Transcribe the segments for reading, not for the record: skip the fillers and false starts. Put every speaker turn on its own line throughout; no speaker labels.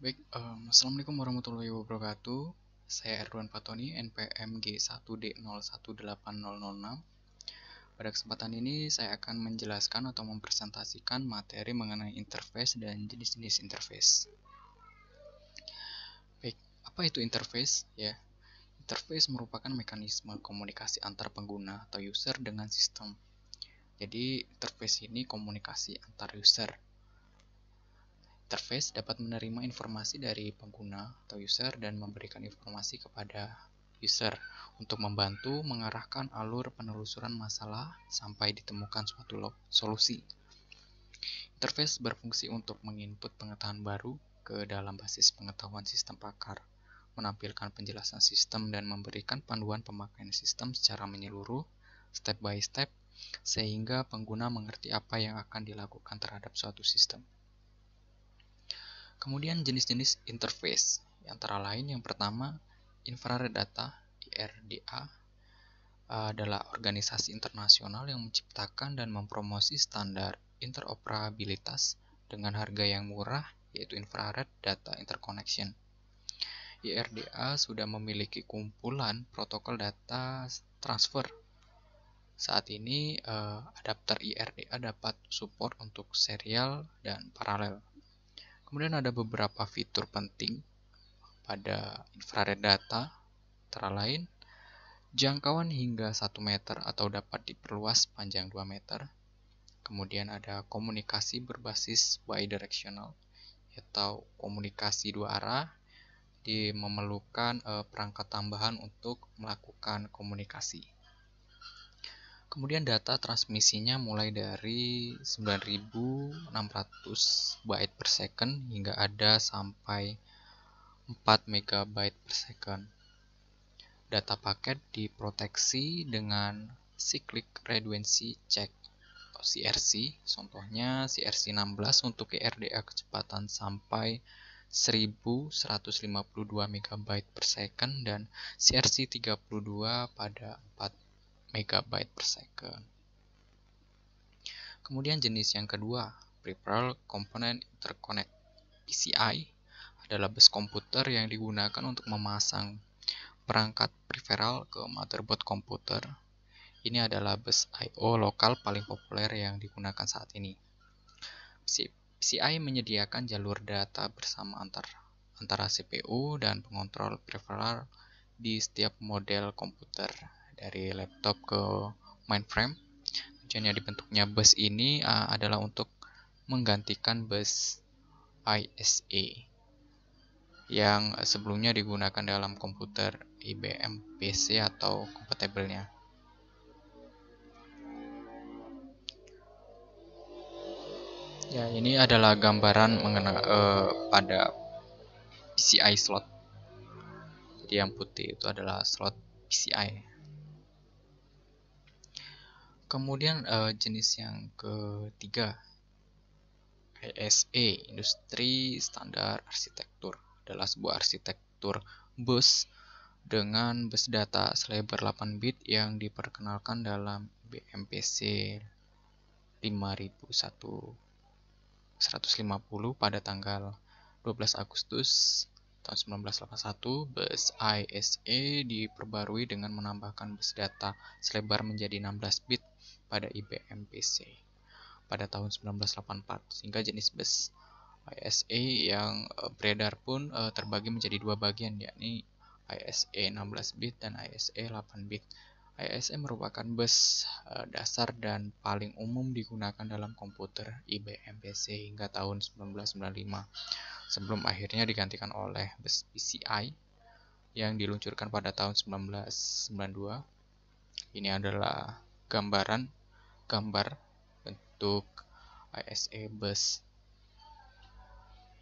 Baik, Assalamualaikum warahmatullahi wabarakatuh. Saya Erwan Fatoni, NPM G1D018006. Pada kesempatan ini saya akan menjelaskan atau mempresentasikan materi mengenai interface dan jenis-jenis interface. Baik, apa itu interface? Ya, interface merupakan mekanisme komunikasi antar pengguna atau user dengan sistem. Jadi, interface ini komunikasi antar user. Interface dapat menerima informasi dari pengguna atau user dan memberikan informasi kepada user untuk membantu mengarahkan alur penelusuran masalah sampai ditemukan suatu solusi. Interface berfungsi untuk menginput pengetahuan baru ke dalam basis pengetahuan sistem pakar, menampilkan penjelasan sistem dan memberikan panduan pemakaian sistem secara menyeluruh, step by step, sehingga pengguna mengerti apa yang akan dilakukan terhadap suatu sistem. Kemudian jenis-jenis interface, antara lain yang pertama, Infrared Data, IRDA, adalah organisasi internasional yang menciptakan dan mempromosi standar interoperabilitas dengan harga yang murah, yaitu Infrared Data Interconnection. IRDA sudah memiliki kumpulan protokol data transfer. Saat ini, adapter IRDA dapat support untuk serial dan paralel. Kemudian ada beberapa fitur penting pada infrared data, antara lain jangkauan hingga 1 meter atau dapat diperluas panjang 2 meter. Kemudian ada komunikasi berbasis bidirectional atau komunikasi dua arah, memerlukan perangkat tambahan untuk melakukan komunikasi. Kemudian data transmisinya mulai dari 9600 byte per second hingga ada sampai 4 megabyte per second. Data paket diproteksi dengan cyclic redundancy check atau CRC. Contohnya CRC 16 untuk IRDA kecepatan sampai 1152 megabyte per second dan CRC 32 pada 4 megabyte per second. Kemudian jenis yang kedua, Peripheral Component Interconnect, PCI, adalah bus komputer yang digunakan untuk memasang perangkat peripheral ke motherboard komputer. Ini adalah bus I/O lokal paling populer yang digunakan saat ini. PCI menyediakan jalur data bersama antara CPU dan pengontrol peripheral di setiap model komputer, dari laptop ke mainframe. Tujuannya dibentuknya bus ini adalah untuk menggantikan bus ISA yang sebelumnya digunakan dalam komputer IBM PC atau kompatibelnya. Ya, ini adalah gambaran mengenai pada PCI slot. Jadi yang putih itu adalah slot PCI. Kemudian jenis yang ketiga, ISA, Industri Standar Arsitektur, adalah sebuah arsitektur bus dengan bus data selebar 8 bit yang diperkenalkan dalam BMPC 5150 pada tanggal 12 Agustus tahun 1981. Bus ISA diperbarui dengan menambahkan bus data selebar menjadi 16 bit pada IBM PC pada tahun 1984, sehingga jenis bus ISA yang beredar pun terbagi menjadi dua bagian, yakni ISA 16 bit dan ISA 8 bit. ISA merupakan bus dasar dan paling umum digunakan dalam komputer IBM PC hingga tahun 1995, sebelum akhirnya digantikan oleh bus PCI yang diluncurkan pada tahun 1992. Ini adalah gambar bentuk ISA bus.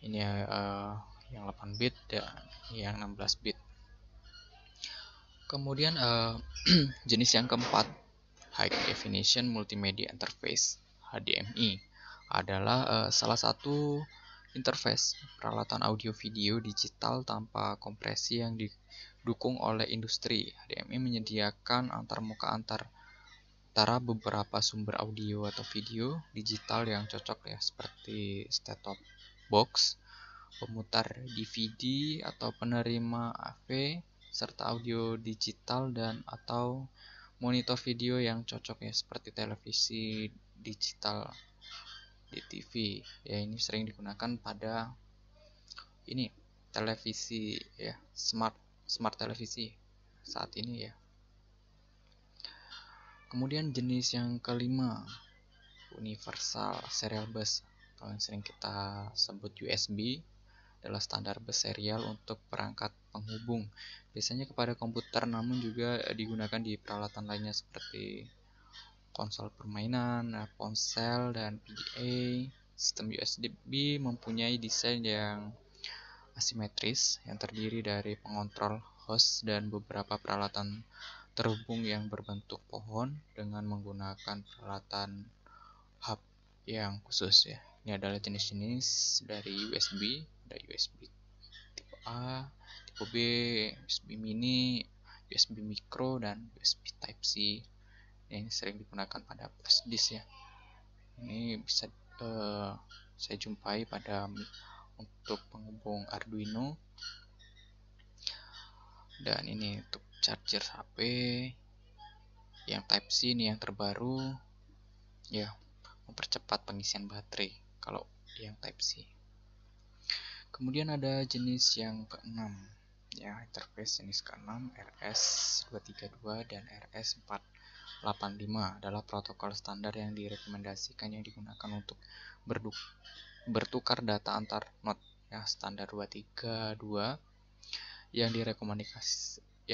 Ini yang 8 bit dan yang 16 bit. Kemudian jenis yang keempat, High Definition Multimedia Interface, HDMI, adalah salah satu interface peralatan audio video digital tanpa kompresi yang didukung oleh industri. HDMI menyediakan antarmuka antara beberapa sumber audio atau video digital yang cocok, ya, seperti set-top box, pemutar DVD atau penerima AV, serta audio digital dan atau monitor video yang cocok ya, seperti televisi digital di TV. Ya, ini sering digunakan pada ini televisi ya, smart televisi saat ini ya. Kemudian jenis yang kelima, universal serial bus atau yang sering kita sebut USB, adalah standar bus serial untuk perangkat penghubung, biasanya kepada komputer, namun juga digunakan di peralatan lainnya seperti konsol permainan, ponsel, dan PDA. Sistem USB mempunyai desain yang asimetris yang terdiri dari pengontrol host dan beberapa peralatan terhubung yang berbentuk pohon dengan menggunakan peralatan hub yang khusus ya. Ini adalah jenis-jenis dari USB, ada USB tipe A, tipe B, USB mini, USB micro, dan USB Type-C. Ini sering digunakan pada flash disk ya. Ini bisa saya jumpai pada untuk penghubung Arduino, dan ini untuk charger HP yang Type-C, ini yang terbaru ya, mempercepat pengisian baterai kalau yang Type-C. Kemudian ada jenis yang keenam ya, interface jenis keenam, RS232 dan RS485 adalah protokol standar yang direkomendasikan yang digunakan untuk bertukar data antar node ya. Standar 232 yang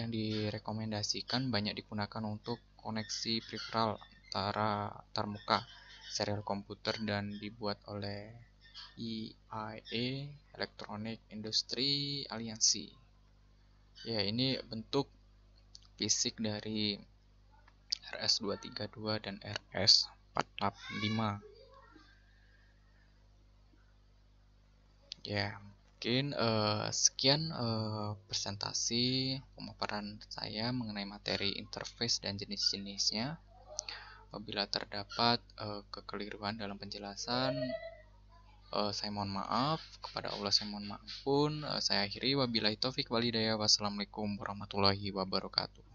direkomendasikan banyak digunakan untuk koneksi peripheral antar muka serial komputer dan dibuat oleh EIA, Electronic Industry Alliance. Ya, ini bentuk fisik dari RS232 dan RS485. Ya, mungkin sekian presentasi pemaparan saya mengenai materi interface dan jenis-jenisnya. Apabila terdapat kekeliruan dalam penjelasan, saya mohon maaf. Kepada Allah saya mohon maaf pun. Saya akhiri, wabillahi taufik walhidayah. Wassalamualaikum warahmatullahi wabarakatuh.